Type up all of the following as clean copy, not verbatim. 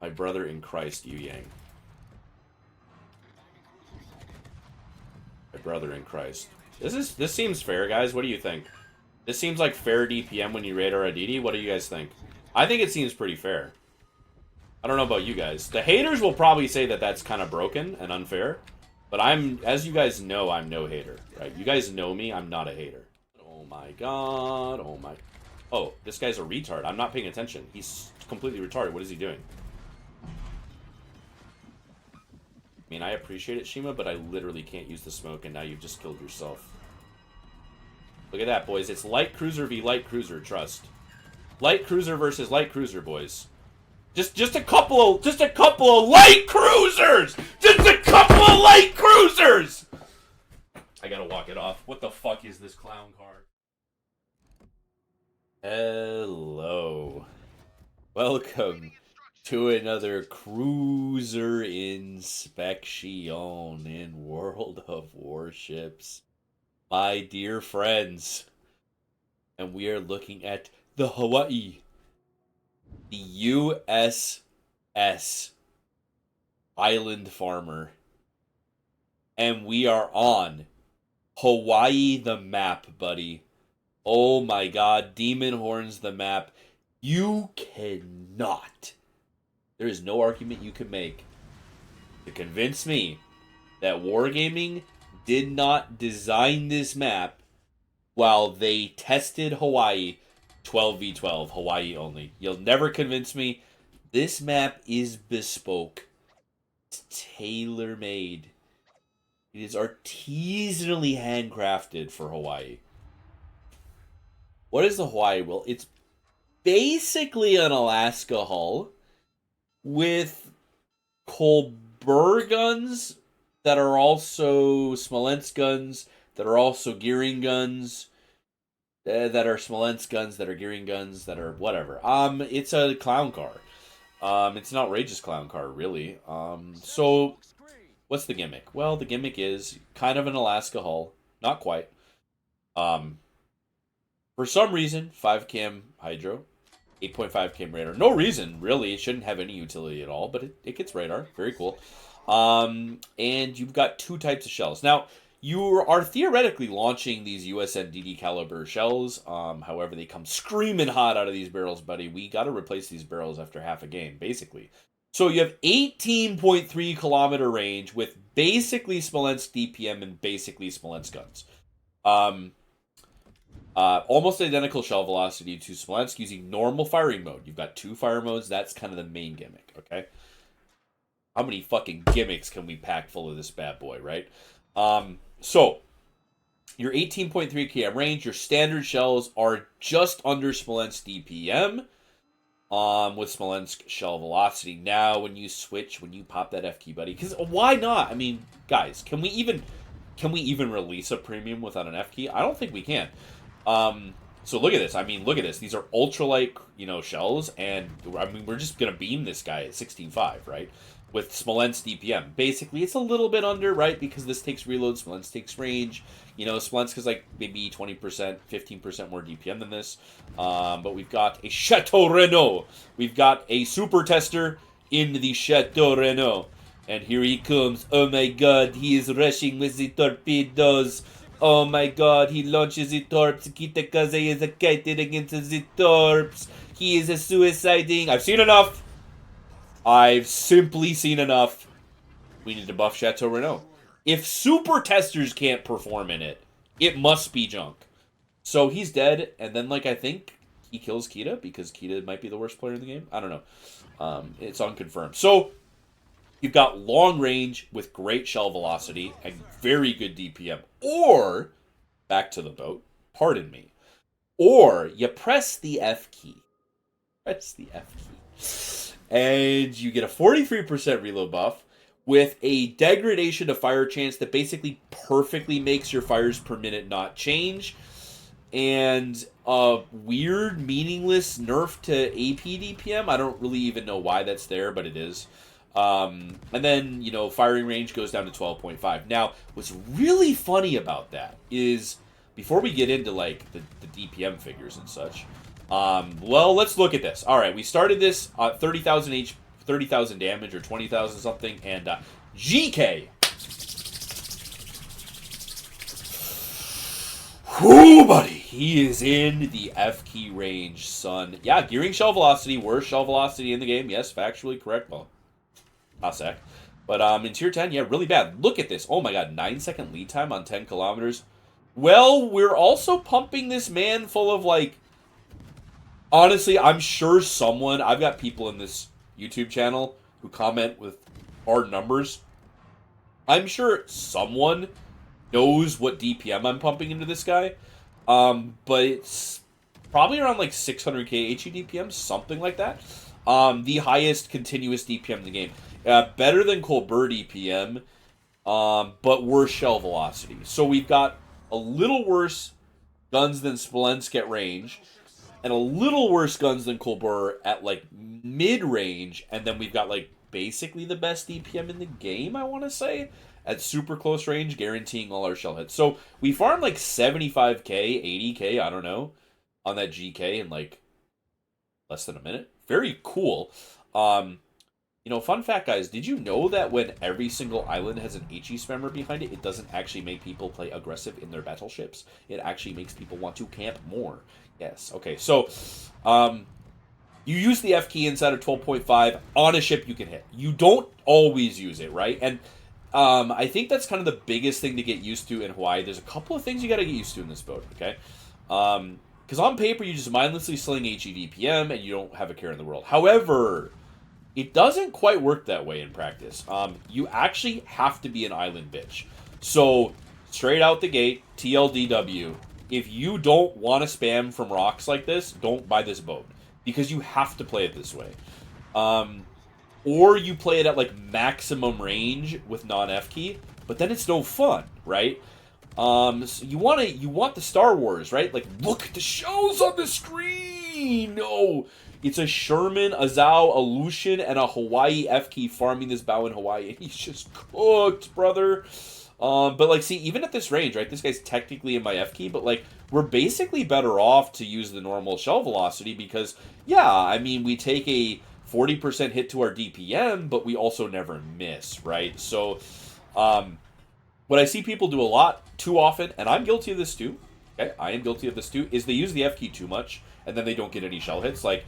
My brother in Christ, Yu Yang. My brother in Christ. This seems fair, guys. What do you think? This seems like fair DPM when you raid our Aditi. What do you guys think? I think it seems pretty fair. I don't know about you guys. The haters will probably say that that's kind of broken and unfair. But as you guys know, I'm no hater, right? You guys know me, I'm not a hater. Oh my god, oh my... Oh, this guy's a retard. I'm not paying attention. He's completely retarded. What is he doing? I mean, I appreciate it, Shima, but I literally can't use the smoke, and now you've just killed yourself. Look at that, boys. It's light cruiser v light cruiser, trust. Light cruiser versus light cruiser, boys. Just a couple of light cruisers! Just a couple of light cruisers! I gotta walk it off. What the fuck is this clown card? Hello. Welcome to another cruiser inspection in World of Warships, my dear friends. And we are looking at the Hawaii, the USS Island Farmer. And we are on Hawaii the map, buddy. Oh my god, Demon Horns the map. You cannot. There is no argument you can make to convince me that Wargaming did not design this map while they tested Hawaii 12v12, Hawaii only. You'll never convince me. This map is bespoke. It's tailor-made. It is artisanally handcrafted for Hawaii. What is the Hawaii? Well, it's basically an Alaska hull with Colbur guns that are also Smolensk guns, that are also Gearing guns, that are Smolensk guns, that are Gearing guns, that are whatever. It's a clown car. It's an outrageous clown car, really. So, what's the gimmick? Well, the gimmick is kind of an Alaska hull. Not quite. For some reason, 5-cam hydro, 8.5 cam radar. No reason, really. It shouldn't have any utility at all, but it gets radar. Very cool. And you've got two types of shells. Now, you are theoretically launching these USNDD caliber shells. However, they come screaming hot out of these barrels, buddy. We got to replace these barrels after half a game, basically. So you have 18.3 kilometer range with basically Smolensk DPM and basically Smolensk guns. Almost identical shell velocity to Smolensk using normal firing mode. You've got two fire modes. That's kind of the main gimmick, okay? How many fucking gimmicks can we pack full of this bad boy, right? So, your 18.3 km range, your standard shells are just under Smolensk DPM with Smolensk shell velocity. Now, when you switch, when you pop that F key, buddy, because why not? I mean, guys, can we even release a premium without an F key? I don't think we can. So look at this. I mean, look at this. These are ultralight, shells, and I mean, we're just gonna beam this guy at 16.5, right? With Smolensk DPM. Basically, it's a little bit under, right? Because this takes reload, Smolensk takes range. Smolensk is like maybe 20%, 15% more DPM than this. But we've got a Chateau Renault. We've got a super tester in the Chateau Renault. And here he comes. Oh my god, he is rushing with the torpedoes. Oh my god, he launches the torps. Kitakaze is a kited against the torps. He is a suiciding. I've seen enough. I've simply seen enough. We need to buff Chateau Renault. If super testers can't perform in it, it must be junk. So he's dead, and then, I think he kills Kita, because Kita might be the worst player in the game. I don't know. It's unconfirmed. So, you've got long range with great shell velocity and very good DPM. Or, back to the boat, pardon me. Or, you press the F key. Press the F key. And you get a 43% reload buff with a degradation to fire chance that basically perfectly makes your fires per minute not change. And a weird, meaningless nerf to AP DPM. I don't really even know why that's there, but it is. And then, firing range goes down to 12.5. Now, what's really funny about that is, before we get into, the DPM figures and such, well, let's look at this. All right, we started this at 30,000 30,000 damage or 20,000 something, and GK. Whoo, buddy. He is in the F key range, son. Yeah, gearing shell velocity, worst shell velocity in the game. Yes, factually correct. Well, not sec. But in tier 10, yeah, really bad. Look at this. Oh my god, 9-second lead time on 10 kilometers. Well, we're also pumping this man full of, like... Honestly, I'm sure someone... I've got people in this YouTube channel who comment with hard numbers. I'm sure someone knows what DPM I'm pumping into this guy. But it's probably around, like, 600k HE DPM, something like that. The highest continuous DPM in the game. Better than Colbert DPM, but worse shell velocity. So we've got a little worse guns than Smolensk at range, and a little worse guns than Colbert at, like, mid-range, and then we've got, like, basically the best DPM in the game, I want to say, at super close range, guaranteeing all our shell hits. So we farmed, like, 75k, 80k, I don't know, on that GK in, like, less than a minute. Very cool. You know, fun fact, guys, did you know that when every single island has an HE spammer behind it, it doesn't actually make people play aggressive in their battleships? It actually makes people want to camp more. Yes, okay, so, you use the F key inside of 12.5 on a ship you can hit. You don't always use it, right? And, I think that's kind of the biggest thing to get used to in Hawaii. There's a couple of things you gotta get used to in this boat, okay? Because on paper, you just mindlessly sling HE DPM and you don't have a care in the world. However... it doesn't quite work that way in practice. You actually have to be an island bitch. So, straight out the gate, TLDW, if you don't want to spam from rocks like this, don't buy this boat. Because you have to play it this way. Or you play it at, like, maximum range with non-F key, but then it's no fun, right? So you want the Star Wars, right? Like, look at the shows on the screen! No! It's a Sherman, a Zhao, a Lucian, and a Hawaii F key farming this bow in Hawaii. And he's just cooked, brother. But, like, see, even at this range, right? This guy's technically in my F key, but, like, we're basically better off to use the normal shell velocity because, yeah, I mean, we take a 40% hit to our DPM, but we also never miss, right? So, what I see people do a lot, too often, and I'm guilty of this too, okay? I am guilty of this too, is they use the F key too much, and then they don't get any shell hits. Like,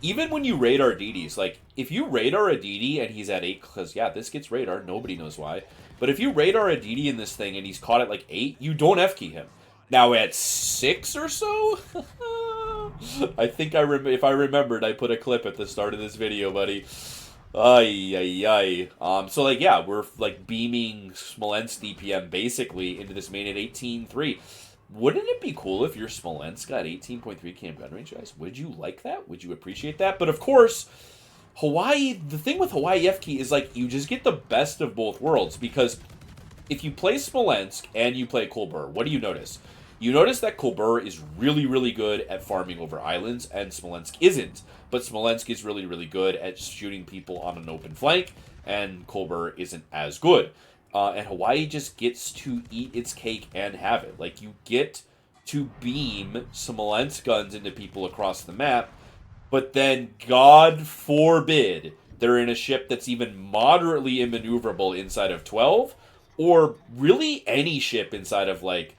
even when you radar DDs, like, if you radar a DD and he's at 8, because, yeah, this gets radar, nobody knows why, but if you radar a DD in this thing and he's caught at, like, 8, you don't F-key him. Now, at 6 or so, I think if I remembered, I put a clip at the start of this video, buddy. Ay, ay, ay. So, like, yeah, we're, like, beaming Smolensk DPM, basically, into this main at 18.3. Wouldn't it be cool if your Smolensk got 18.3 camp gun range, guys? Would you like that? Would you appreciate that? But of course, Hawaii, the thing with Hawaii F-Key is, like, you just get the best of both worlds, because if you play Smolensk and you play Colbert, what do you notice? You notice that Colbert is really, really good at farming over islands, and Smolensk isn't. But Smolensk is really, really good at shooting people on an open flank, and Colbert isn't as good. And Hawaii just gets to eat its cake and have it. Like, you get to beam Smolensk guns into people across the map, but then, God forbid, they're in a ship that's even moderately immaneuverable inside of 12, or really any ship inside of, like,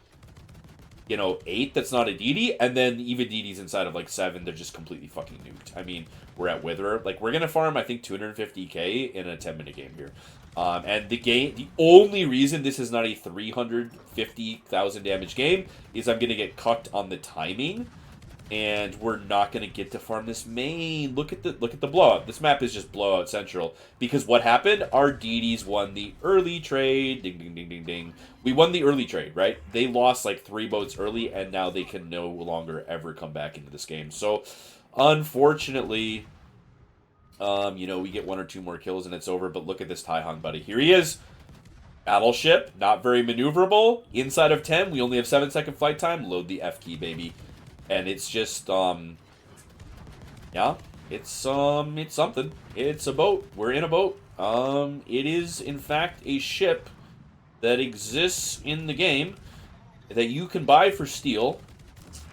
you know, 8 that's not a DD, and then even DDs inside of, like, 7, they're just completely fucking nuked. I mean, we're at Witherer. Like, we're going to farm, I think, 250k in a 10-minute game here. And the only reason this is not a 350,000 damage game is I'm going to get cucked on the timing, and we're not going to get to farm this main. Look at the blowout. This map is just blowout central, because what happened? Our DDs won the early trade. Ding, ding, ding, ding, ding. We won the early trade, right? They lost like 3 boats early, and now they can no longer ever come back into this game. So, unfortunately, you know, we get 1 or 2 more kills and it's over, but look at this Taihang, buddy. Here he is. Battleship, not very maneuverable. Inside of 10, we only have 7-second flight time. Load the F key, baby. And it's just, yeah, it's something. It's a boat. We're in a boat. It is, in fact, a ship that exists in the game that you can buy for steel.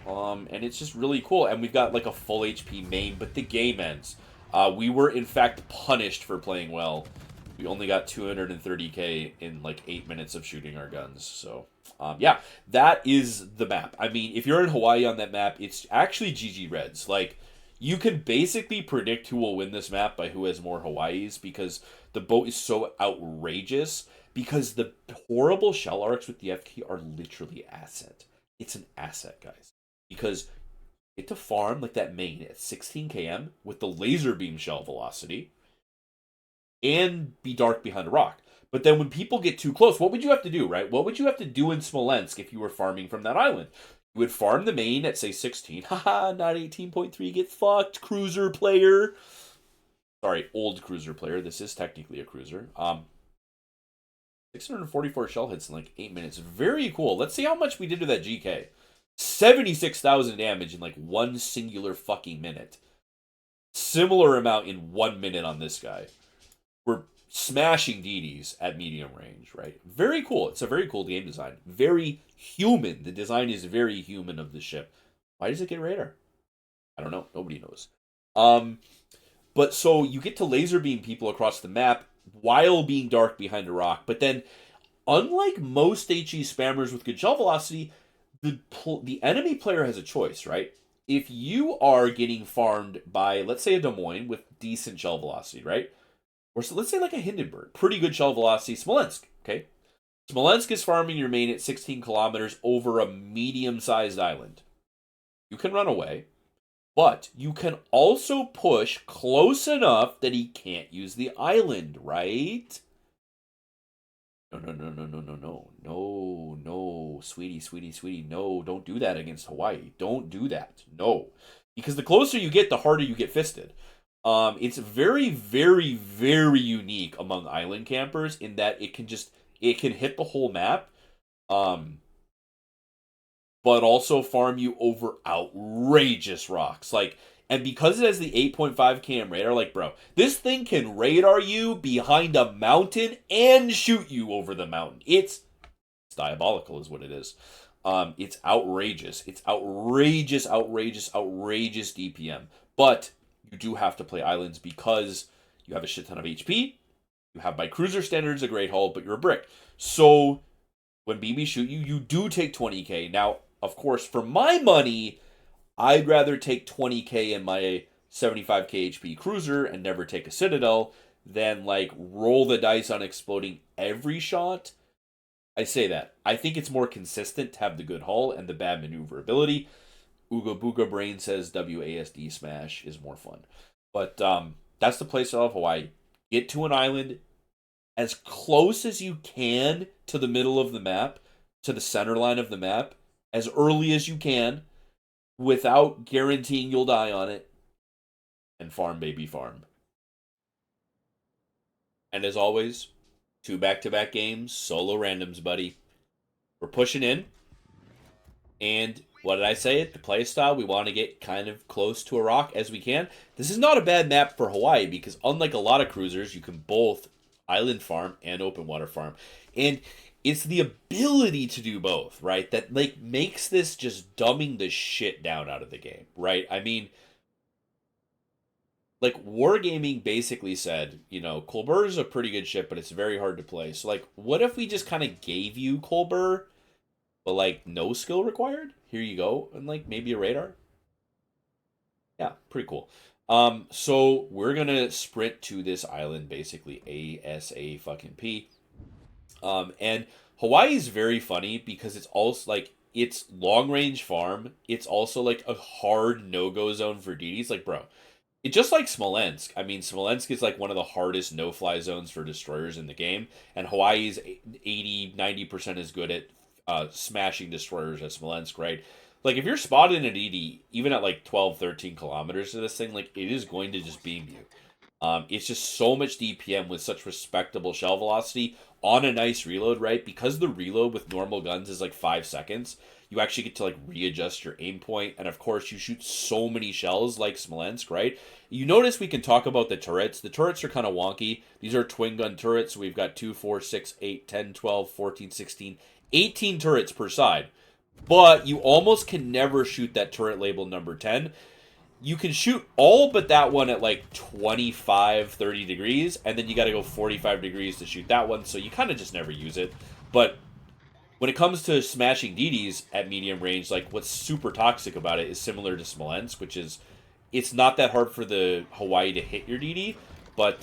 And it's just really cool. And we've got, like, a full HP main, but the game ends. We were, in fact, punished for playing well. We only got 230k in like 8 minutes of shooting our guns. So, yeah, that is the map. I mean, if you're in Hawaii on that map, it's actually GG Reds. Like, you can basically predict who will win this map by who has more Hawaiis because the boat is so outrageous. Because the horrible shell arcs with the FK are literally asset. It's an asset, guys. Because you get to farm like that main at 16 km with the laser beam shell velocity and be dark behind a rock. But then when people get too close, what would you have to do, right? What would you have to do in Smolensk if you were farming from that island? You would farm the main at, say, 16. Haha, not 18.3. Get fucked, cruiser player. Sorry, old cruiser player. This is technically a cruiser. 644 shell hits in like 8 minutes. Very cool. Let's see how much we did to that GK. 76,000 damage in like one singular fucking minute. Similar amount in 1 minute on this guy. We're smashing DDs at medium range, right? Very cool. It's a very cool game design. Very human. The design is very human of the ship. Why does it get radar? I don't know. Nobody knows. But so you get to laser beam people across the map while being dark behind a rock. But then, unlike most HE spammers with good shell velocity, the enemy player has a choice, right? If you are getting farmed by, let's say, a Des Moines with decent shell velocity, right? Or so let's say like a Hindenburg, pretty good shell velocity, Smolensk, okay? Smolensk is farming your main at 16 kilometers over a medium-sized island. You can run away, but you can also push close enough that he can't use the island, right? No, sweetie, no, don't do that against Hawaii. Don't do that, no. Because the closer you get, the harder you get fisted. It's very, very, very unique among island campers in that it can hit the whole map, but also farm you over outrageous rocks. Like, and because it has the 8.5 km radar, like, bro, this thing can radar you behind a mountain and shoot you over the mountain. It's diabolical, is what it is. It's outrageous. It's outrageous DPM. But you do have to play islands because you have a shit ton of HP. You have by cruiser standards a great hull, but you're a brick. So when BB shoot you, you do take 20k. Now, of course, for my money, I'd rather take 20k in my 75k HP cruiser and never take a Citadel than like roll the dice on exploding every shot. I say that. I think it's more consistent to have the good hull and the bad maneuverability. Ooga Booga Brain says WASD Smash is more fun. But that's the playstyle of Hawaii. Get to an island as close as you can to the middle of the map, to the center line of the map, as early as you can, without guaranteeing you'll die on it, and farm, baby, farm. And as always, 2 back-to-back games, solo randoms, buddy. We're pushing in, and what did I say? The play style, we want to get kind of close to a rock as we can. This is not a bad map for Hawaii because unlike a lot of cruisers, you can both island farm and open water farm. And it's the ability to do both, right? That like makes this just dumbing the shit down out of the game, right? I mean, like Wargaming basically said, you know, Colbert is a pretty good ship, but it's very hard to play. So like, what if we just kind of gave you Colbert, but like no skill required? Here you go, and like maybe a radar. Yeah, pretty cool. So we're gonna sprint to this island, basically ASA fucking P. And Hawaii is very funny because it's also like it's long range farm. It's also like a hard no go zone for DDs. Like, bro, it just like Smolensk. I mean, Smolensk is like one of the hardest no fly zones for destroyers in the game, and Hawaii is 80-90% as good at smashing destroyers as Smolensk, right? Like, if you're spotted in an ED, even at like 12, 13 kilometers to this thing, like, it is going to just beam you. It's just so much DPM with such respectable shell velocity on a nice reload, right? Because the reload with normal guns is like 5 seconds, you actually get to like readjust your aim point, and of course you shoot so many shells like Smolensk, right? You notice we can talk about the turrets. The turrets are kind of wonky. These are twin gun turrets, so we've got 2, 4, 6, 8, 10, 12, 14, 16, 18 turrets per side. But you almost can never shoot that turret label number 10. you can shoot all but that one at like 25, 30 degrees, and then you got to go 45 degrees to shoot that one, so you kind of just never use it. But when it comes to smashing DDs at medium range, like what's super toxic about it is similar to Smolensk, which is it's not that hard for the Hawaii to hit your DD, but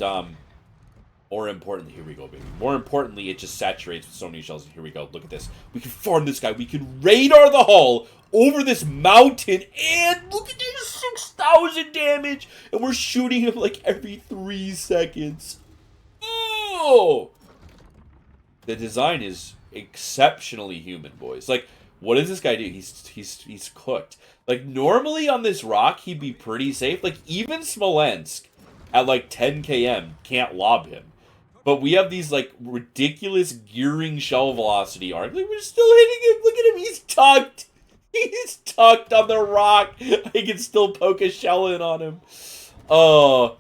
more importantly, here we go, baby. More importantly, it just saturates with so many shells. And here we go. Look at this. We can farm this guy. We can radar the hull over this mountain, and look at this 6,000 damage, and we're shooting him like every 3 seconds. Oh! The design is exceptionally human, boys. Like, what does this guy do? He's cooked. Like, normally on this rock, he'd be pretty safe. Like, even Smolensk at like 10 km can't lob him. But we have these like ridiculous gearing shell velocity arc. Like, we're still hitting him. Look at him. He's tucked. He's tucked on the rock. I can still poke a shell in on him. Oh.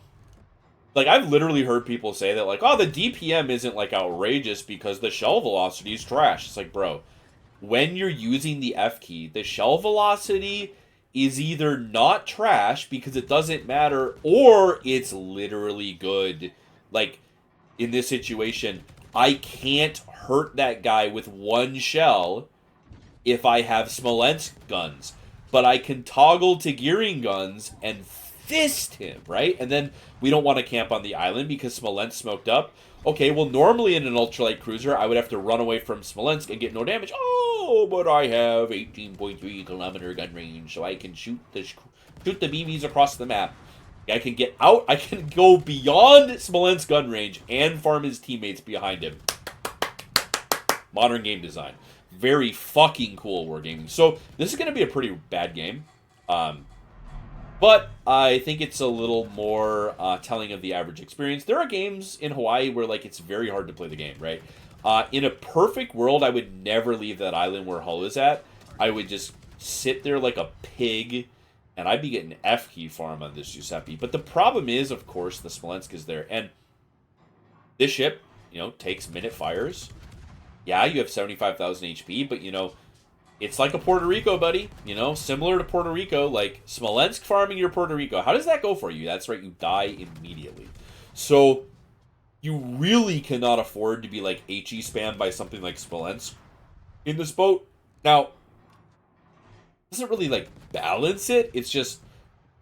Like, I've literally heard people say that, like, oh, the DPM isn't, like, outrageous because the shell velocity is trash. It's like, bro, when you're using the F key, the shell velocity is either not trash because it doesn't matter, or it's literally good. Like, in this situation, I can't hurt that guy with one shell if I have Smolensk guns. But I can toggle to gearing guns and fist him, right? And then we don't want to camp on the island because Smolensk smoked up. Okay, well, normally in an ultralight cruiser, I would have to run away from Smolensk and get no damage. Oh, but I have 18.3 kilometer gun range, so I can shoot the BBs across the map. I can get out. I can go beyond Smolensk gun range and farm his teammates behind him. Modern game design. Very fucking cool wargaming. So this is going to be a pretty bad game. But I think it's a little more telling of the average experience. There are games in Hawaii where, like, it's very hard to play the game, right? In a perfect world, I would never leave that island where Hull is at. I would just sit there like a pig, and I'd be getting F-key farm on this Giuseppe. But the problem is, of course, the Smolensk is there. And this ship, you know, takes minute fires. Yeah, you have 75,000 HP, but, you know, it's like a Puerto Rico, buddy. You know, similar to Puerto Rico, like Smolensk farming your Puerto Rico. How does that go for you? That's right, you die immediately. So you really cannot afford to be like HE spammed by something like Smolensk in this boat. Now, it doesn't really like balance it. It's just,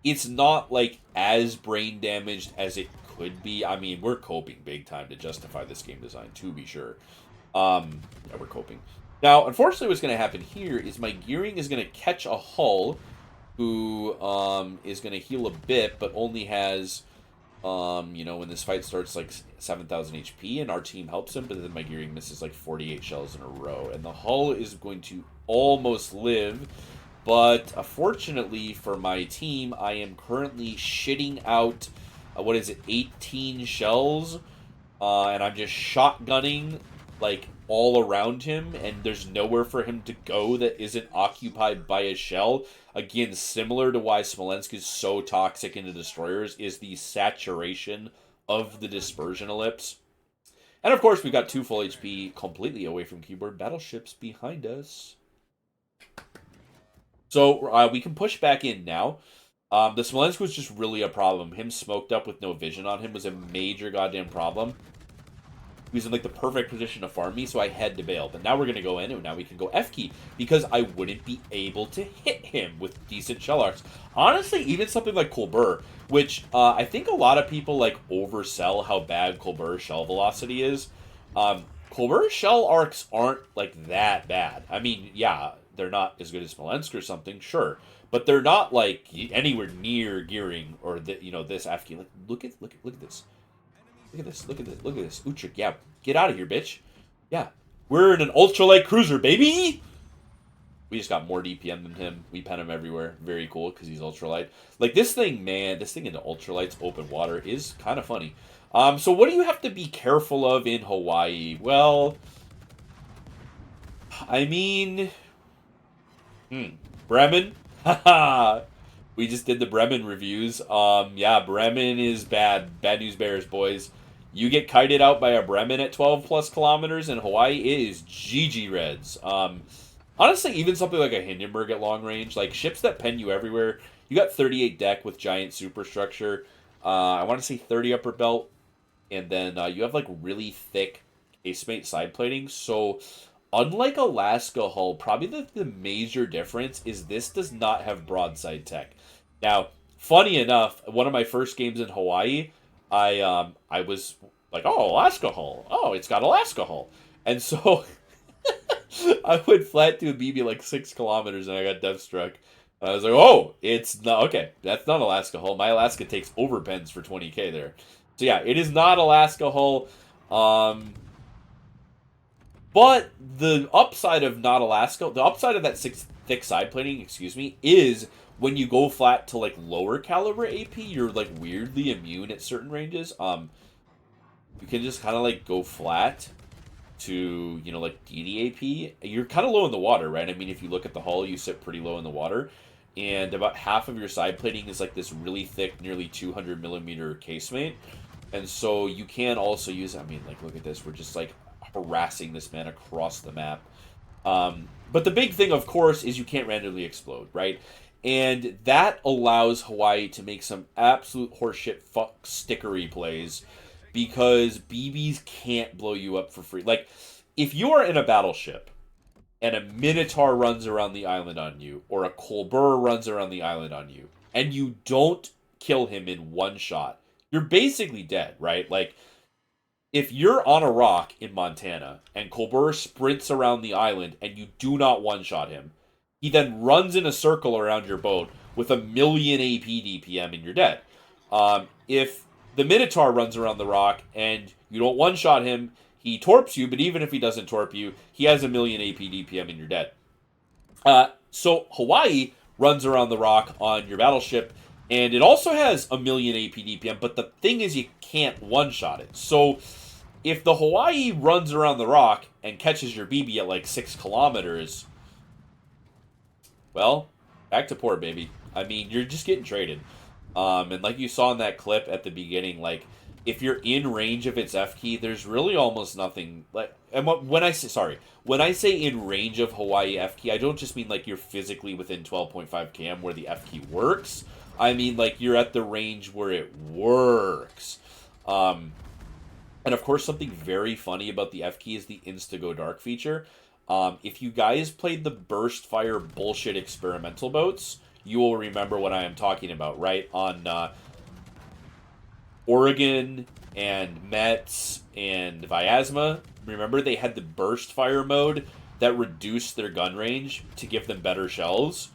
it's not like as brain damaged as it could be. I mean, we're coping big time to justify this game design, to be sure. Yeah, we're coping. Now, unfortunately, what's going to happen here is my gearing is going to catch a hull who is going to heal a bit, but only has, you know, when this fight starts, like 7,000 HP, and our team helps him, but then my gearing misses like 48 shells in a row. And the hull is going to almost live, but fortunately for my team, I am currently shitting out, 18 shells, and I'm just shotgunning, like, all around him, and there's nowhere for him to go that isn't occupied by a shell. Again, similar to why Smolensk is so toxic into destroyers, is the saturation of the dispersion ellipse. And of course, we've got 2 full HP completely away from keyboard battleships behind us. So we can push back in now. The Smolensk was just really a problem. Him smoked up with no vision on him was a major goddamn problem. He was in, like, the perfect position to farm me, so I had to bail. But now we're going to go in, and now we can go F-key, because I wouldn't be able to hit him with decent shell arcs. Honestly, even something like Colbert, which I think a lot of people, like, oversell how bad Colbert's shell velocity is. Colbert's shell arcs aren't, like, that bad. I mean, yeah, they're not as good as Smolensk or something, sure. But they're not, like, anywhere near gearing or, this F-key. Like, look at this. Look at this, look at this, look at this. Utrecht, yeah, get out of here, bitch. Yeah, we're in an ultralight cruiser, baby! We just got more DPM than him. We pen him everywhere. Very cool, because he's ultralight. Like, this thing, man, this thing into ultralights, open water, is kind of funny. So what do you have to be careful of in Hawaii? Well, I mean... Bremen? Haha! We just did the Bremen reviews. Yeah, Bremen is bad. Bad news bears, boys. You get kited out by a Bremen at 12 plus kilometers in Hawaii, it is GG Reds. Honestly, even something like a Hindenburg at long range, like ships that pen you everywhere, You got 38 deck with giant superstructure. I want to say 30 upper belt, and then you have like really thick casemate side plating. So unlike Alaska Hull, probably the major difference is this does not have broadside tech. Now, funny enough, one of my first games in Hawaii, I was like, oh, Alaska Hull. Oh, it's got Alaska Hull. And so I went flat to a BB like 6 kilometers and I got death struck. I was like, oh, it's not okay. That's not Alaska Hull. My Alaska takes overpens for 20k there. So yeah, it is not Alaska Hull. Um, but the upside of not Alaska, the upside of that thick side plating, excuse me, is when you go flat to like lower caliber AP, you're like weirdly immune at certain ranges. You can just kind of like go flat to, you know, like DDAP. You're kind of low in the water, right? I mean, if you look at the hull, you sit pretty low in the water. And about half of your side plating is like this really thick, nearly 200 millimeter casemate. And so you can also use, I mean, like, look at this. We're just like harassing this man across the map. But the big thing, of course, is you can't randomly explode, right? And that allows Hawaii to make some absolute horseshit fuck stickery plays because BBs can't blow you up for free. Like, if you are in a battleship and a Minotaur runs around the island on you, or a Colbur runs around the island on you, and you don't kill him in one shot, you're basically dead, right? Like, if you're on a rock in Montana and Colbur sprints around the island and you do not one-shot him, he then runs in a circle around your boat with 1,000,000 AP DPM and you're dead. If the Minotaur runs around the rock and you don't one-shot him, he torps you, but even if he doesn't torp you, he has 1,000,000 AP DPM and you're dead. So Hawaii runs around the rock on your battleship, and it also has 1,000,000 AP DPM, but the thing is you can't one-shot it. So if the Hawaii runs around the rock and catches your BB at like 6 kilometers, well, back to port, baby. I mean, you're just getting traded. And like you saw in that clip at the beginning, like, if you're in range of its F key, there's really almost nothing. Like, and when I say in range of Hawaii F key, I don't just mean like you're physically within 12.5 km where the F key works. I mean like you're at the range where it works. And of course, something very funny about the F key is the Insta Go Dark feature. If you guys played the burst fire bullshit experimental boats, you will remember what I am talking about, right? On Oregon and Metz and Vyazma, remember they had the burst fire mode that reduced their gun range to give them better shells.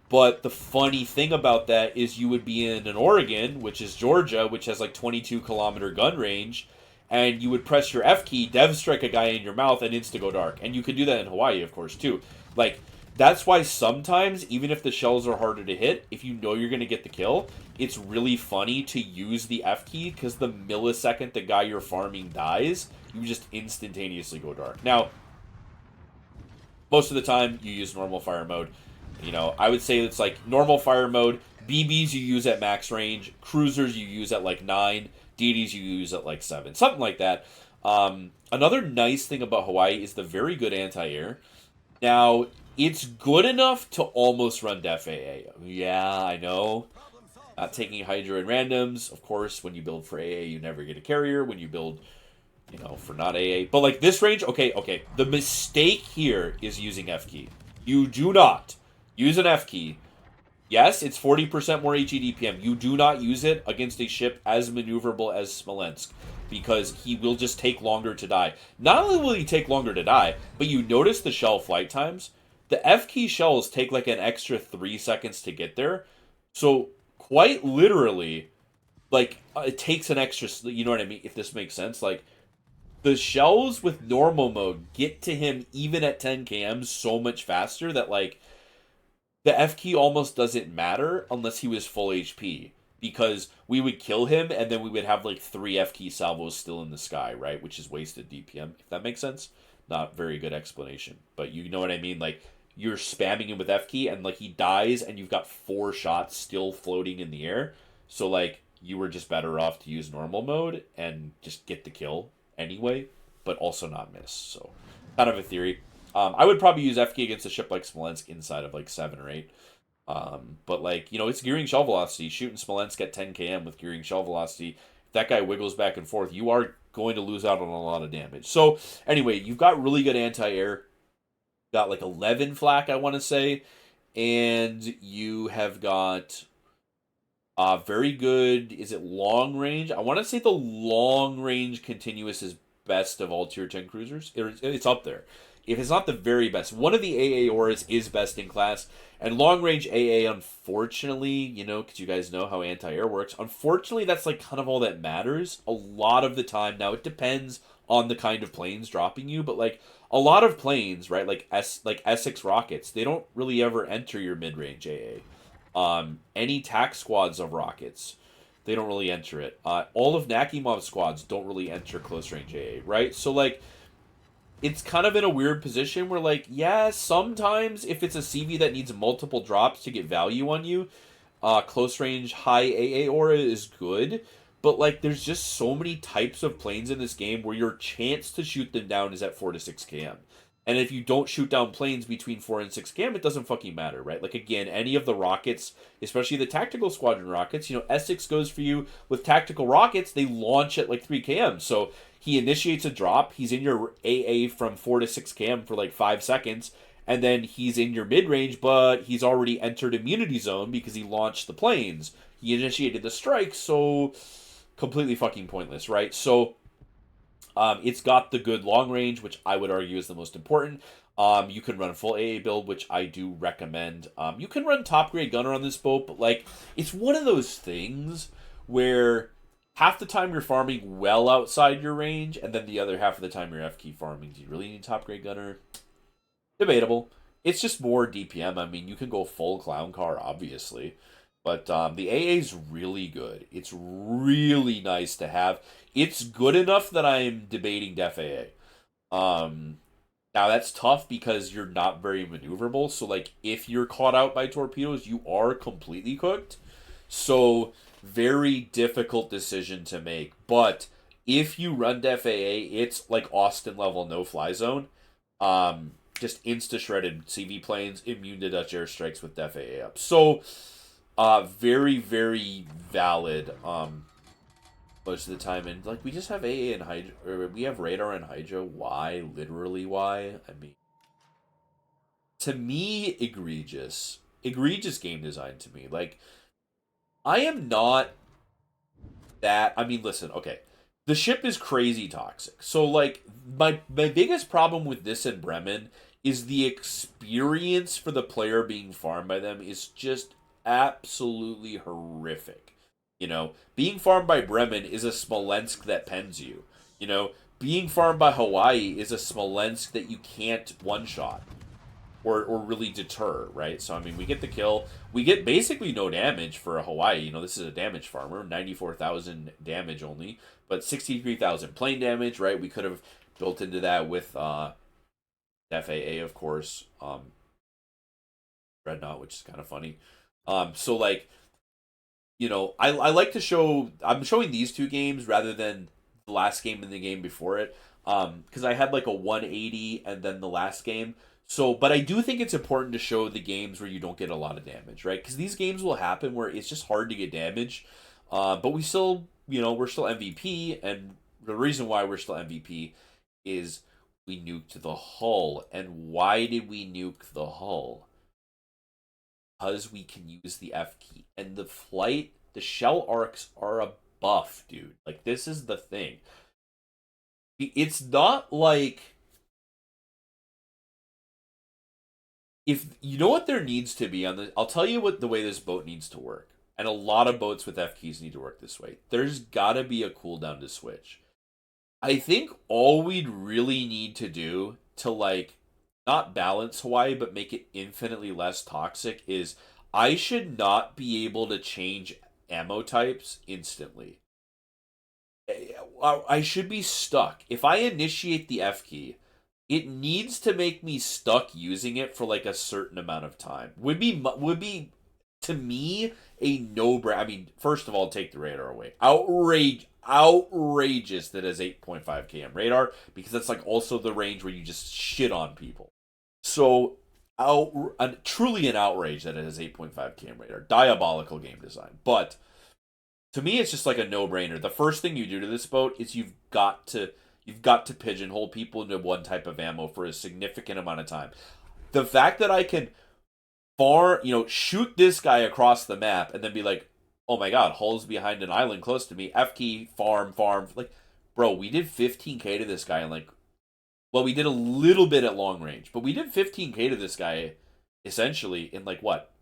But the funny thing about that is you would be in an Oregon, which is Georgia, which has like 22-kilometer gun range, and you would press your F key, dev strike a guy in your mouth, and insta go dark. And you could do that in Hawaii, of course, too. Like, that's why sometimes, even if the shells are harder to hit, if you know you're going to get the kill, it's really funny to use the F key, because the millisecond the guy you're farming dies, you just instantaneously go dark. Now, most of the time, you use normal fire mode. You know, I would say it's like normal fire mode, BBs you use at max range, cruisers you use at like 9, DDs you use at like 7, something like that. Another nice thing about Hawaii is the very good anti-air. Now, it's good enough to almost run Def AA. Yeah, I know. Not taking Hydra and randoms. Of course, when you build for AA, you never get a carrier. When you build, you know, for not AA. But like this range, okay. The mistake here is using F key. You do not use an F key. Yes, it's 40% more HE DPM. You do not use it against a ship as maneuverable as Smolensk, because he will just take longer to die. Not only will he take longer to die, but you notice the shell flight times? The F key shells take like an extra 3 seconds to get there. So, quite literally, like, it takes an extra, you know what I mean? If this makes sense. Like, the shells with normal mode get to him even at 10 km so much faster that, like, the F key almost doesn't matter unless he was full HP. Because we would kill him, and then we would have, like, 3 F key salvos still in the sky, right? Which is wasted DPM, if that makes sense. Not very good explanation. But you know what I mean? Like, you're spamming him with F key, and, like, he dies, and you've got 4 shots still floating in the air. So, like, you were just better off to use normal mode and just get the kill anyway, but also not miss. So, kind of a theory. I would probably use F key against a ship like Smolensk inside of, like, 7 or 8. But like, it's gearing shell velocity. Shooting Smolensk at 10 km with gearing shell velocity. If that guy wiggles back and forth, you are going to lose out on a lot of damage. So anyway, you've got really good anti-air. Got like 11 flak, I want to say, and you have got very good. Is it long range? I want to say the long range continuous is best of all tier 10 cruisers. It's up there. If it's not the very best, one of the AA auras is best in class. And long range AA, unfortunately, because you guys know how anti air works, unfortunately, that's like kind of all that matters a lot of the time. Now, it depends on the kind of planes dropping you, but like a lot of planes, right, like Essex rockets, they don't really ever enter your mid range AA. Any tac squads of rockets, they don't really enter it. All of Nakimov's squads don't really enter close range AA, right? So like, it's kind of in a weird position where like, yeah, sometimes if it's a CV that needs multiple drops to get value on you, close range high AA aura is good. But like, there's just so many types of planes in this game where your chance to shoot them down is at 4 to 6 km. And if you don't shoot down planes between 4 and 6 km, it doesn't fucking matter, right? Like again, any of the rockets, especially the tactical squadron rockets, Essex goes for you with tactical rockets. They launch at like 3 km, so he initiates a drop. He's in your AA from 4 to 6 km for like 5 seconds, and then he's in your mid range, but he's already entered immunity zone because he launched the planes. He initiated the strike, so completely fucking pointless, right? So it's got the good long range, which I would argue is the most important. You can run a full AA build, which I do recommend. You can run top grade gunner on this boat, but like it's one of those things where half the time you're farming well outside your range, and then the other half of the time you're F key farming. Do you really need top grade gunner? Debatable. It's just more DPM. I mean, you can go full clown car, obviously. But the AA is really good. It's really nice to have. It's good enough that I'm debating Def AA. Um, Now that's tough because you're not very maneuverable. So like if you're caught out by torpedoes, you are completely cooked. So very difficult decision to make. But if you run Def AA, it's like Austin level no fly zone. Just insta shredded CV planes, immune to Dutch airstrikes with Def AA up. So very, very valid most of the time. And like we just have AA and Hydra, or we have radar and Hydra. Why? Literally why? I mean, to me, egregious game design to me. Like I am not that. I mean, listen, okay. The ship is crazy toxic. So like my biggest problem with this in Bremen is the experience for the player being farmed by them is just absolutely horrific. Being farmed by Bremen is a Smolensk that pens you. Being farmed by Hawaii is a Smolensk that you can't one shot or really deter, right? So I mean, we get the kill. We get basically no damage for a Hawaii. This is a damage farmer, 94,000 damage only, but 63,000 plane damage, right? We could have built into that with FAA, of course, Dreadnought, which is kind of funny. So like, I like to show. I'm showing these two games rather than the last game and the game before it, because I had like a 180 and then the last game. So, but I do think it's important to show the games where you don't get a lot of damage, right? Because these games will happen where it's just hard to get damage, but we still, we're still MVP, and the reason why we're still MVP is we nuked the hull. And why did we nuke the hull? Because we can use the F key, and the shell arcs are a buff, dude. Like this is the thing. It's not like if you know what there needs to be on the. I'll tell you what the way this boat needs to work, and a lot of boats with F keys need to work this way. There's got to be a cooldown to switch. I think all we'd really need to do to like not balance Hawaii but make it infinitely less toxic is I should not be able to change ammo types instantly. I should be stuck. If I initiate the F key, it needs to make me stuck using it for like a certain amount of time. Would be to me a no brainer. I mean, first of all, take the radar away. Outrageous that is 8.5 km radar because that's like also the range where you just shit on people. So truly an outrage that it has 8.5 cam radar. Diabolical game design. But to me, it's just like a no-brainer. The first thing you do to this boat is you've got to pigeonhole people into one type of ammo for a significant amount of time. The fact that I can shoot this guy across the map and then be like, oh my god, Hull's behind an island close to me. F key, farm. Like, bro, we did 15k to this guy in like, well, we did a little bit at long range, but we did 15k to this guy essentially in like what,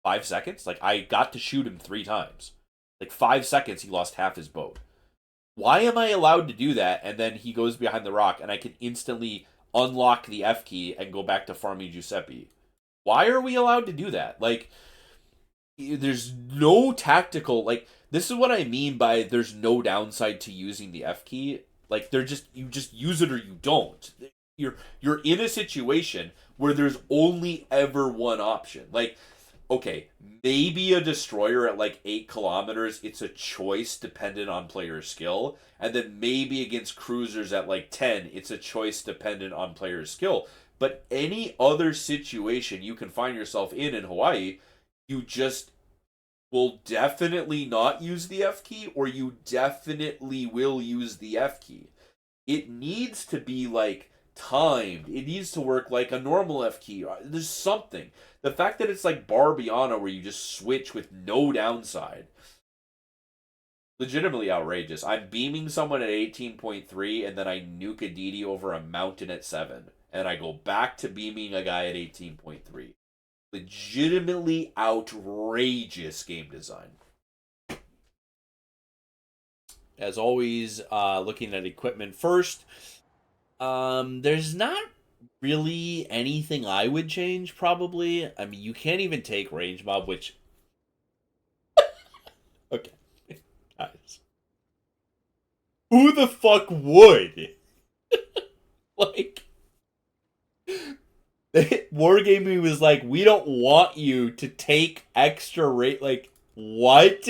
5 seconds? Like, I got to shoot him 3 times. Like, 5 seconds, he lost half his boat. Why am I allowed to do that? And then he goes behind the rock and I can instantly unlock the F key and go back to farming Giuseppe. Why are we allowed to do that? Like, there's no tactical, like, this is what I mean by there's no downside to using the F key. Like, you just use it or you don't. You're in a situation where there's only ever one option. Like, okay, maybe a destroyer at like 8 kilometers, it's a choice dependent on player skill. And then maybe against cruisers at like 10, it's a choice dependent on player skill. But any other situation you can find yourself in Hawaii, you just will definitely not use the F key, or you definitely will use the F key. It needs to be like timed. It needs to work like a normal F key. There's something. The fact that it's like Barbiana where you just switch with no downside. Legitimately outrageous. I'm beaming someone at 18.3 and then I nuke a DD over a mountain at 7. And I go back to beaming a guy at 18.3. Legitimately outrageous game design. As always, looking at equipment first. There's not really anything I would change, probably. I mean, you can't even take range mob, which. Okay. Guys. Who the fuck would? Like. Wargaming was like, we don't want you to take extra rate. Like, what?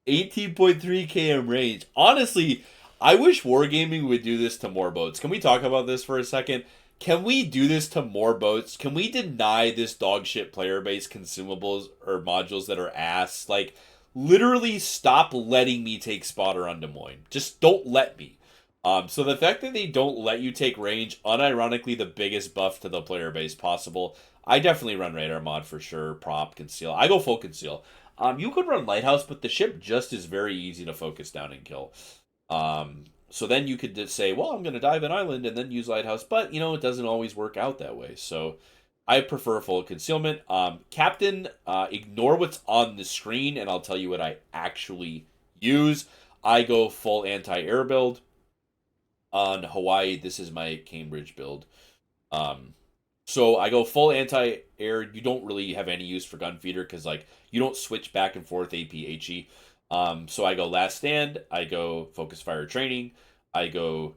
18.3 km range. Honestly, I wish Wargaming would do this to more boats. Can we talk about this for a second? Can we do this to more boats? Can we deny this dogshit player base consumables or modules that are ass? Like, literally stop letting me take spotter on Des Moines. Just don't let me. So the fact that they don't let you take range, unironically the biggest buff to the player base possible. I definitely run radar mod for sure. Prop, conceal. I go full conceal. You could run lighthouse, but the ship just is very easy to focus down and kill. So then you could just say, well, I'm going to dive an island and then use lighthouse, but it doesn't always work out that way. So I prefer full concealment. Captain, ignore what's on the screen, and I'll tell you what I actually use. I go full anti-air build. On Hawaii, this is my Cambridge build. So I go full anti-air. You don't really have any use for gun feeder because like you don't switch back and forth APHE. So I go last stand. I go focus fire training. I go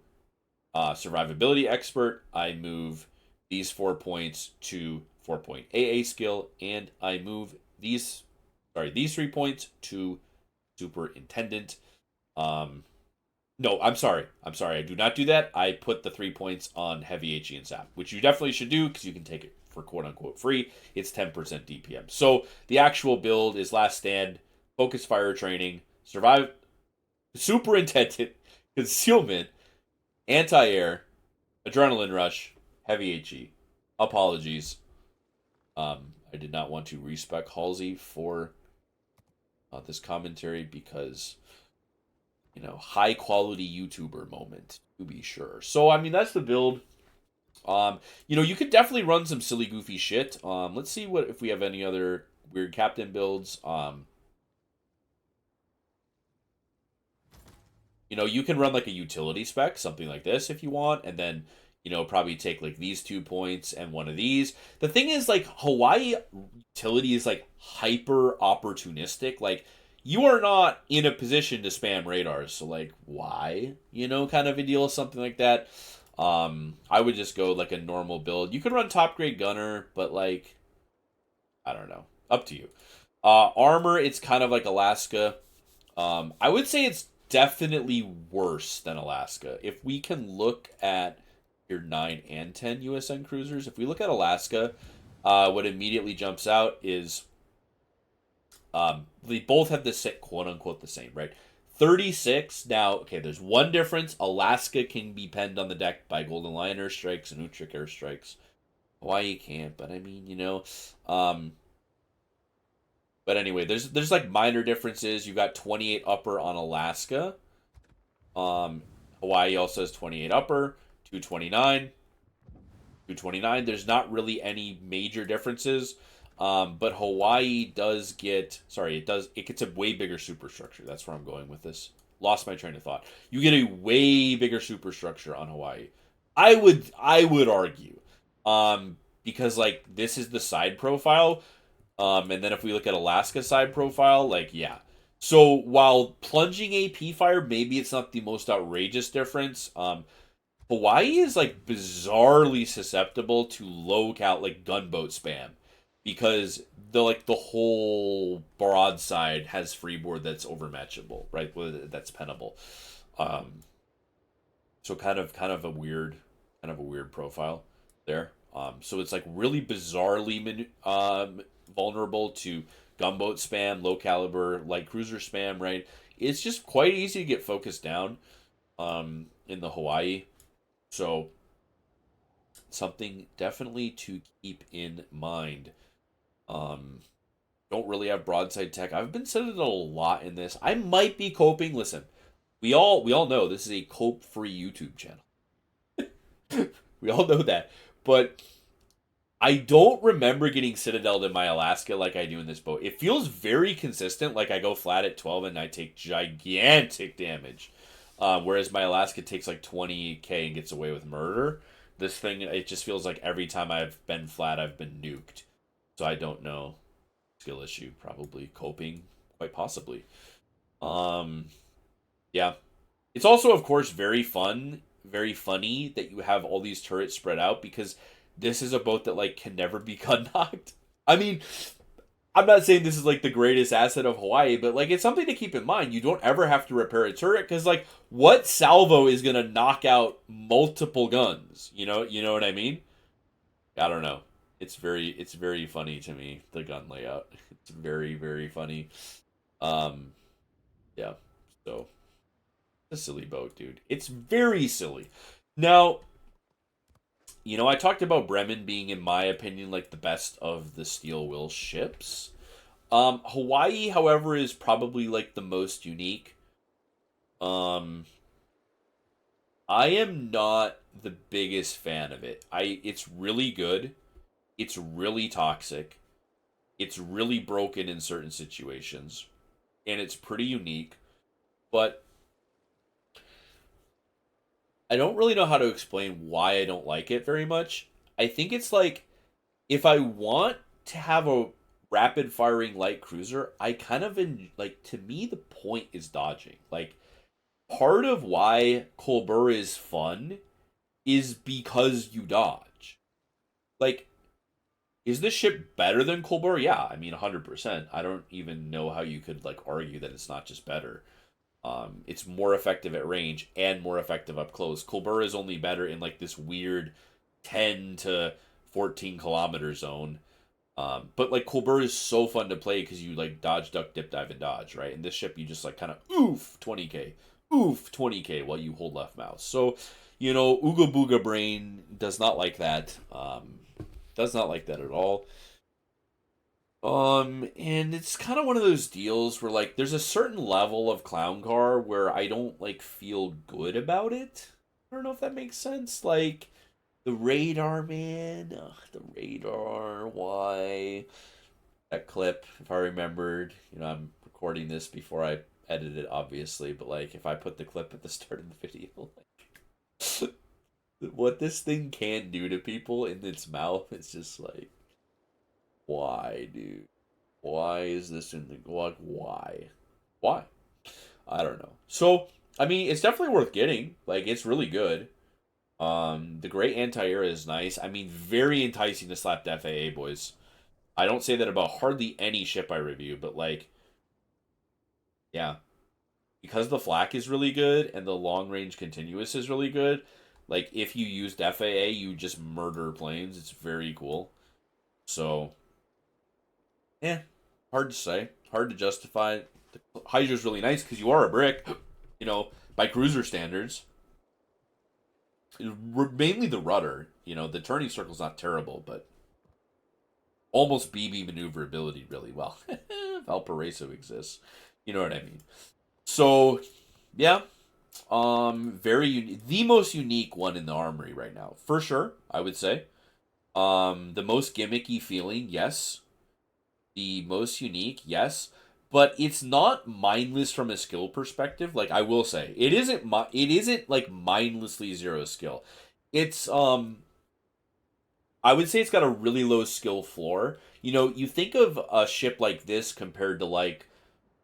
survivability expert. I move these 4 points to 4-point AA skill, and I move these 3 points to superintendent. No, I'm sorry. I do not do that. I put the 3 points on heavy HE and SAP, which you definitely should do because you can take it for quote unquote free. It's 10% DPM. So the actual build is last stand, focus fire training, survive, superintendent, concealment, anti-air, adrenaline rush, heavy HE. Apologies. I did not want to respec Halsey for this commentary because high quality YouTuber moment to be sure. So I mean that's the build. You could definitely run some silly goofy shit. Let's see what if we have any other weird captain builds. You can run like a utility spec, something like this if you want, and then probably take like these 2 points and one of these. The thing is, like, Hawaii utility is like hyper opportunistic. Like, you are not in a position to spam radars, so like, why? Kind of a deal, something like that. I would just go like a normal build. You could run top grade gunner, but like, I don't know, up to you. Armor, it's kind of like Alaska. I would say it's definitely worse than Alaska. If we can look at Tier 9 and 10 USN cruisers. If we look at Alaska, what immediately jumps out is they both have the same, quote unquote, the same, right? 36. Now, okay, there's one difference. Alaska can be penned on the deck by Golden Lion airstrikes and Utrecht airstrikes. Hawaii can't, but I mean, um, but anyway, there's like minor differences. You got 28 upper on Alaska. Hawaii also has 28 upper, 229, 229. There's not really any major differences. But Hawaii does get, sorry, it gets a way bigger superstructure. That's where I'm going with this. Lost my train of thought. You get a way bigger superstructure on Hawaii. I would argue, because like this is the side profile, and then if we look at Alaska side profile, like yeah. So while plunging AP fire, maybe it's not the most outrageous difference. Hawaii is like bizarrely susceptible to low cal like gunboat spam because the whole broadside has freeboard that's overmatchable, right? That's pennable. Um, so kind of a weird profile there. So it's like really bizarrely vulnerable to gunboat spam, low caliber light cruiser spam, right? It's just quite easy to get focused down in the Hawaii. So something definitely to keep in mind. Um, don't really have broadside tech. I've been saying it a lot in this. I might be coping. Listen, we all know this is a cope free YouTube channel. We all know that, but I don't remember getting citadeled in my Alaska like I do in this boat. It feels very consistent. Like I go flat at 12 and I take gigantic damage, whereas my Alaska takes like 20k and gets away with murder. This thing, it just feels like every time I've been flat, I've been nuked. So I don't know. Skill issue, probably coping, quite possibly. Um, yeah. It's also, of course, very fun, very funny that you have all these turrets spread out because this is a boat that like can never be gun knocked. I mean, I'm not saying this is like the greatest asset of Hawaii, but like it's something to keep in mind. You don't ever have to repair a turret because like what salvo is gonna knock out multiple guns? You know what I mean? I don't know. It's very funny to me, the gun layout. It's very, very funny. Um, yeah. So a silly boat, dude. It's very silly. Now, I talked about Bremen being, in my opinion, like the best of the steel will ships. Hawaii, however, is probably like the most unique. Um, I am not the biggest fan of it. It's really good. It's really toxic. It's really broken in certain situations, and it's pretty unique. But I don't really know how to explain why I don't like it very much. I think it's like if I want to have a rapid firing light cruiser, I kind of like to me the point is dodging. Like part of why Colbert is fun is because you dodge. Like is this ship better than Colbert? Yeah, I mean 100%. I don't even know how you could like argue that it's not just better. It's more effective at range and more effective up close. Colbert is only better in like this weird 10 to 14 kilometer zone. But like Colbert is so fun to play because you like dodge, duck, dip, dive, and dodge, right? And this ship you just like kind of oof 20k, oof 20k while you hold left mouse. So, Ooga Booga Brain does not like that. Does not like that at all. And it's kind of one of those deals where like there's a certain level of clown car where I don't like feel good about it. I don't know if that makes sense. Like the radar, man, ugh, the radar. Why that clip? If I remembered, I'm recording this before I edit it, obviously. But like, if I put the clip at the start of the video, like, what this thing can do to people in its mouth, it's just like. Why, dude? Why is this in the like? Why? Why? I don't know. So, I mean, it's definitely worth getting. Like, it's really good. The Great Anti-Air is nice. I mean, very enticing to slap the FAA, boys. I don't say that about hardly any ship I review, but like, yeah, because the flak is really good and the long range continuous is really good. Like if you used FAA, you just murder planes. It's very cool. So yeah, hard to say, hard to justify. The Hydra's really nice because you are a brick, you know, by cruiser standards. Mainly the rudder, the turning circle's not terrible, but almost BB maneuverability really well. Valparaiso exists, you know what I mean. So yeah, the most unique one in the armory right now, for sure. I would say, the most gimmicky feeling, yes. The most unique, yes. But it's not mindless from a skill perspective. Like I will say, it isn't like mindlessly zero skill. It's I would say it's got a really low skill floor. You think of a ship like this compared to like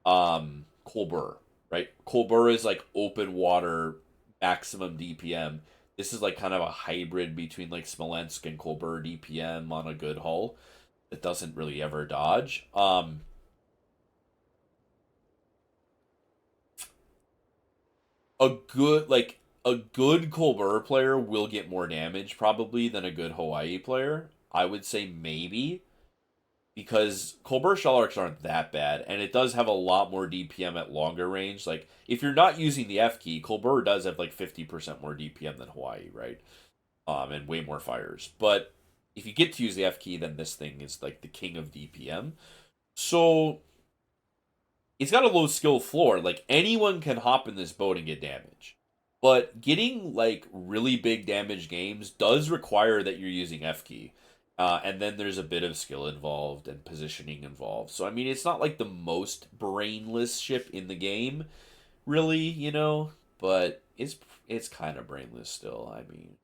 Colbert, right? Colbert is like open water maximum DPM. This is like kind of a hybrid between like Smolensk and Colbert DPM on a good hull that doesn't really ever dodge. A good Colbert player will get more damage probably than a good Hawaii player. I would say maybe because Colbert Shellarks aren't that bad, and it does have a lot more DPM at longer range. Like if you're not using the F key, Colbert does have like 50% more DPM than Hawaii, right? And way more fires. But if you get to use the F key, then this thing is like the king of DPM. So it's got a low skill floor. Like anyone can hop in this boat and get damage. But getting like really big damage games does require that you're using F key. And then there's a bit of skill involved and positioning involved. So I mean it's not like the most brainless ship in the game, really, but it's kind of brainless still. I mean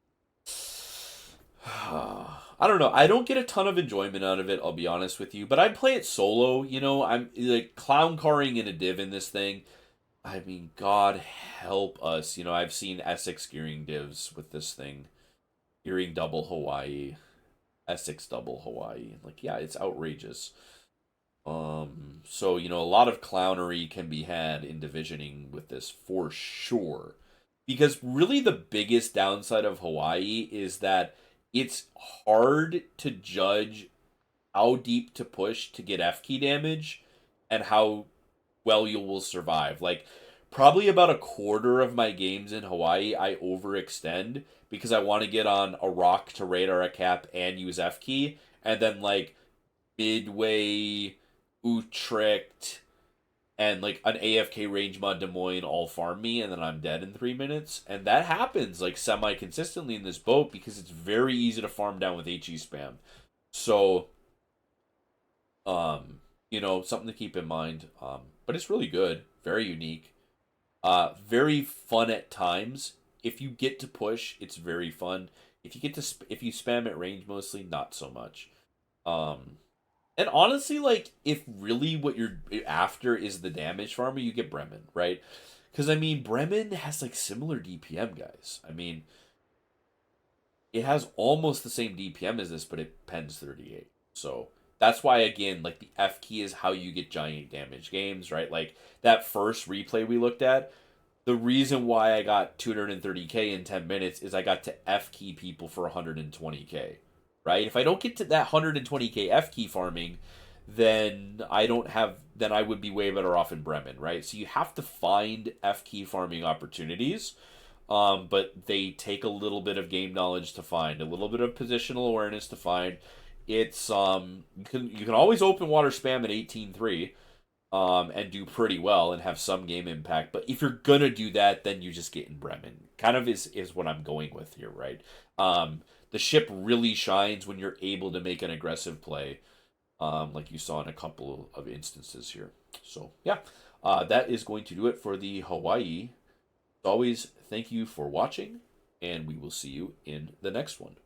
I don't know. I don't get a ton of enjoyment out of it, I'll be honest with you. But I'd play it solo. I'm like clown carring in a div in this thing. I mean, God help us. I've seen Essex gearing divs with this thing. Gearing double Hawaii. Essex double Hawaii. Like, yeah, it's outrageous. So, a lot of clownery can be had in divisioning with this for sure. Because really the biggest downside of Hawaii is that it's hard to judge how deep to push to get F key damage and how well you will survive. Like, probably about a quarter of my games in Hawaii, I overextend because I want to get on a rock to radar a cap and use F key. And then, like, Midway, Utrecht, and like an AFK range mod Des Moines all farm me, and then I'm dead in 3 minutes. And that happens like semi consistently in this boat because it's very easy to farm down with HE spam. So, something to keep in mind. But it's really good, very unique, very fun at times. If you get to push, it's very fun. If you spam at range mostly, not so much. Um, And honestly, like, if really what you're after is the damage farmer, you get Bremen, right? Because, I mean, Bremen has, like, similar DPM, guys. I mean, it has almost the same DPM as this, but it pens 38. So, that's why, again, like, the F key is how you get giant damage games, right? Like, that first replay we looked at, the reason why I got 230k in 10 minutes is I got to F key people for 120k, right? If I don't get to that 120k F key farming, then I would be way better off in Bremen, right? So you have to find F key farming opportunities, but they take a little bit of game knowledge to find, a little bit of positional awareness to find. It's you can always open water spam at 18-3 and do pretty well and have some game impact. But if you're gonna do that, then you just get in Bremen. Kind of is what I'm going with here, right? The ship really shines when you're able to make an aggressive play, like you saw in a couple of instances here. So yeah, that is going to do it for the Hawaii. As always, thank you for watching, and we will see you in the next one.